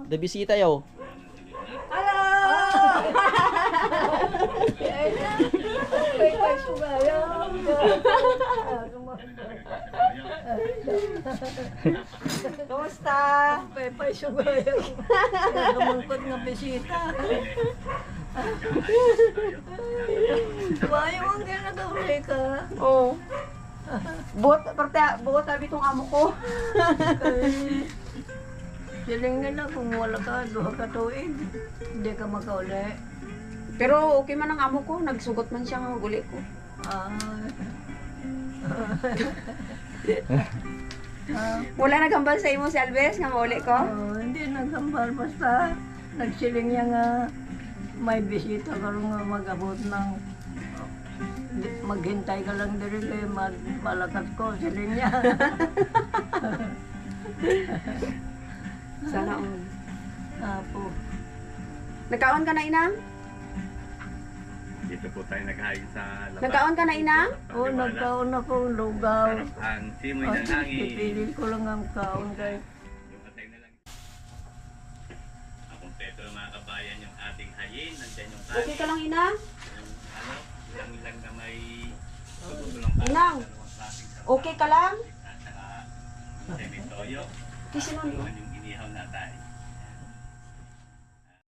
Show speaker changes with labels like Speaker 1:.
Speaker 1: Da bisita yo.
Speaker 2: Hello! Pay sugayo.
Speaker 3: Kumusta?
Speaker 2: Pay sugayo. Kamangkot nga bisita. Why mo nga nagawin ka?
Speaker 3: Oh. Buot sabi tong amo ko.
Speaker 2: Siling nila kung wala ka, duha ka tuig, hindi ka makauli.
Speaker 3: Pero okay man ang amo ko, nagsugot man siya ng guli ko. Wala naghambal sa imo si Alves nga mauli ko?
Speaker 2: Hindi naghambal, basta nagsiling niya nga may bisita ka rin nga mag-abot ng maghintay ka lang diri kay malakas ko, siling niya.
Speaker 3: Sana all.
Speaker 2: Apo.
Speaker 3: Nagkaon ka na, Inang?
Speaker 4: Dito po tayo naghain sa labas.
Speaker 3: Nagkaon ka na, Inang?
Speaker 2: Oo, nagkaon ako lugaw.
Speaker 4: Sarap ang simoy ng hangin.
Speaker 2: Pipili ko lang ang kaon kay
Speaker 4: Yung atay na lang. Ang kompleto ng mga kabayan yung ating hayin. Nandiyan yung kanin.
Speaker 3: Okay ka lang, Inang?
Speaker 4: Yung ilang na may tutulang pa.
Speaker 3: Inang, okay ka lang?
Speaker 4: At saka semitoyo.
Speaker 3: Kasi nun,
Speaker 4: Yung inihaw na tayo.